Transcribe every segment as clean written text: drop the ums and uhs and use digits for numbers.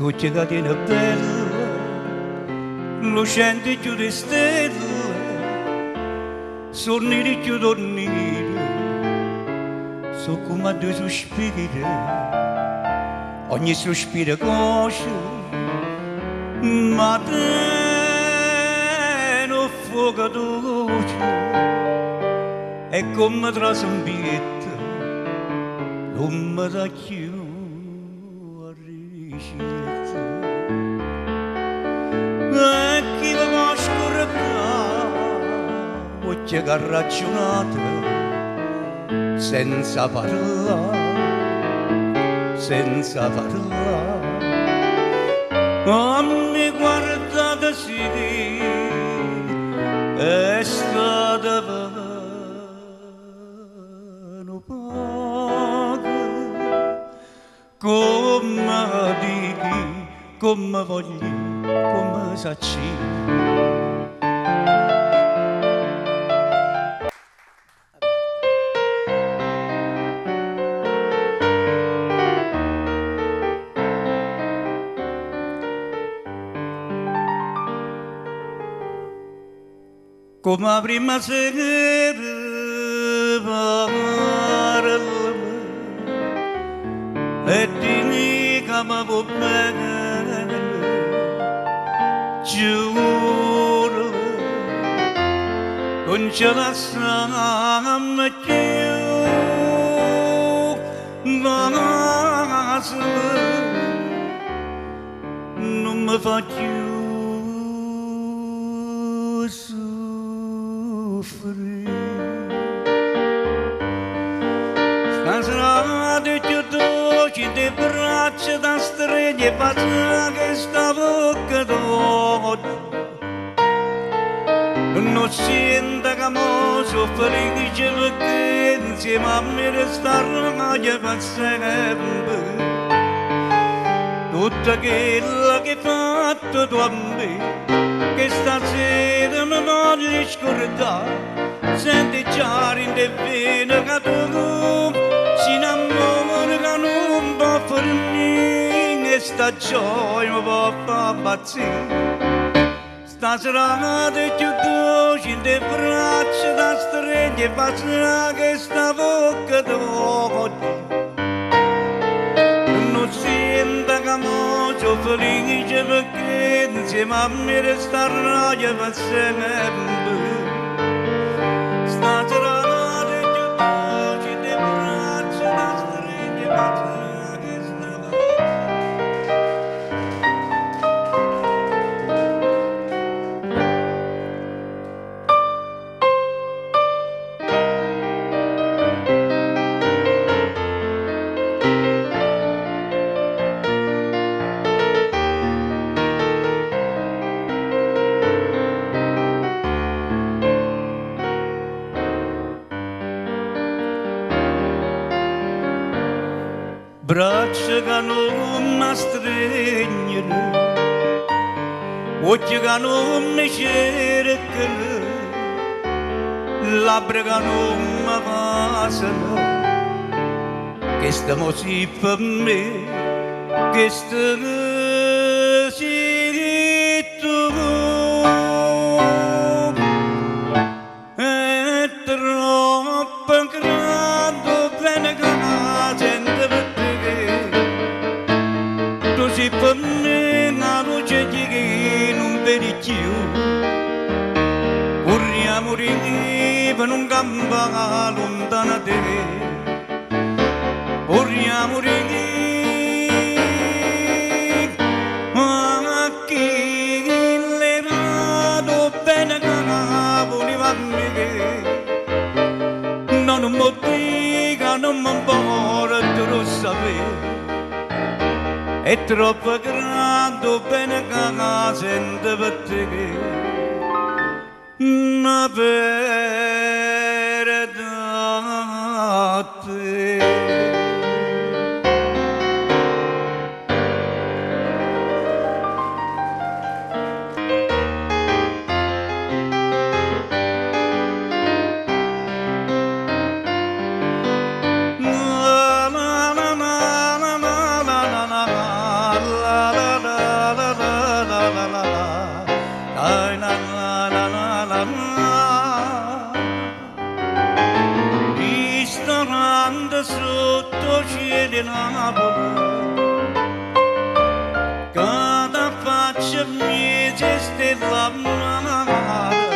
Tutte catene belle, lucenti più di stelle, sonniri più dormire, so come due sospiri, ogni sospiro conosce, ma te non fuoco dolce, è come tra zambiette, non mi dà più a ricetta. E chi mi va scordare, occhio che ragionate, senza parlare, senza parlare. A me guardate sì, è stata vano poco, come dici, come voglio, come sacci. Come la prima sera parlami e dimmi che mi va bene, giuro, non ce la stiamo più, ma non mi fa più stasera di più dolci di braccia da streghe faccia che sta bocca d'odio non sento che mo sono felice perché insieme a me restare per sempre tutto quello che hai fatto tu a me che stasera mi voglio scordare, senti già in te bene che tu si innamora che non può farmi e sta gioia mi può far impazzire. Stasera ti chiudo in te braccia da streghe e faccia che sta bocca d'odio non sento che mo sono felice perché insieme a me restare per sempre. Stasera ti chiudo in te braccia da streghe e faccia che sta braccia che non mi stringono, occhi che non mi cercano, labbra che non mi passano, che stiamo sì per me, che stiamo sì tu. È troppo grande bene che la gente per te. Tu sei per me una luce che non vedi più. Vorremmo rimanere non campa lontana da te. Vorremmo rimanere ma chi l'era bene che voleva a me. Non mi dica, non mi importa, tu lo sapevi. È troppo grande bene che la sento per te. Una verità a te. La la la la la la la la la la la la la la la la. Ristorante sotto cielo Napoli, cada faccia mia stella mare,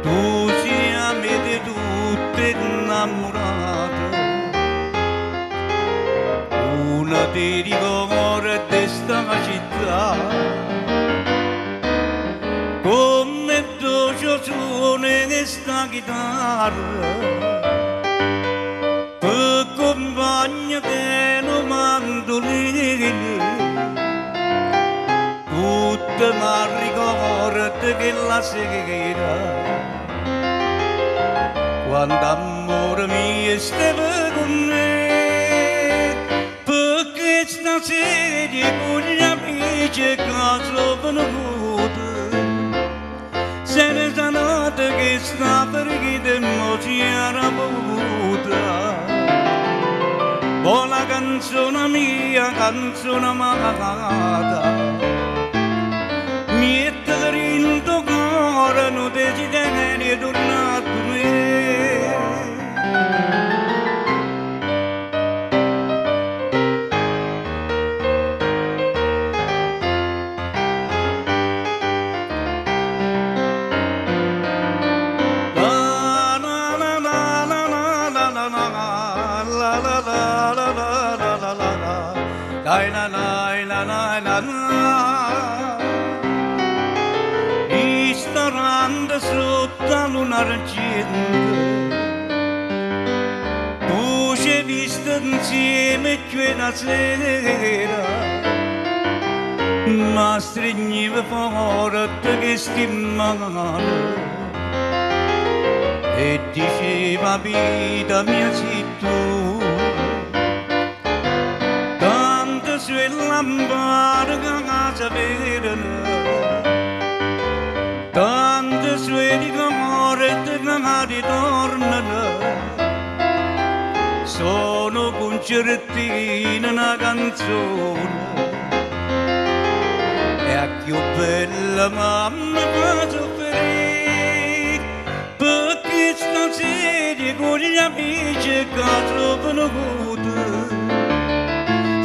tu siamo di tutte innamorate, una ti ricorda di sta città, come dolce suona questa chitarra, per compagna del mandolino, tutte mi ricorda che la sera, quando amore mio stava con me, perché stasera con gli amici che sono venuti, se ne sono che sta perché mo ci era avuta. Buona canzone mia, canzone amata, mettila in tuo cuore, non desideri tornare a me. Ristorante sotto la luna argento, tu ci hai visto insieme quella sera, ma stringeva forte che stimano e diceva vita mia sei tu. Sue lampade che casa vedono, tante sue di amore che ritornano, sono concertine una canzone, e a più bella mamma fa soffrire, perché stasera con gli amici che sono venuti,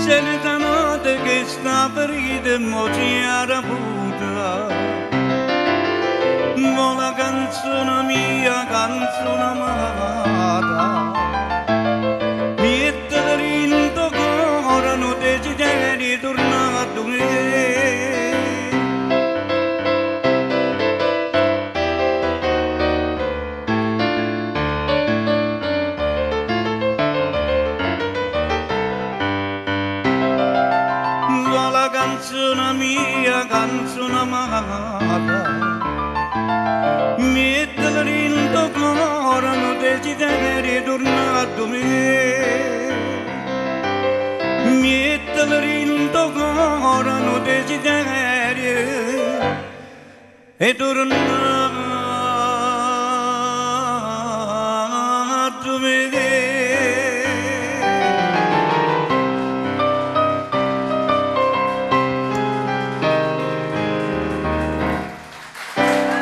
se ne notte che sta ferita mo ci era avuta, mo la canzone mia, canzone amata, mettila in tuo cuore, non desideri tornare a me. Canzone mia, canzone amata, mettila in tuo cuore, non desideri tornare a me. Mettila in tuo cuore, non desideri tornare.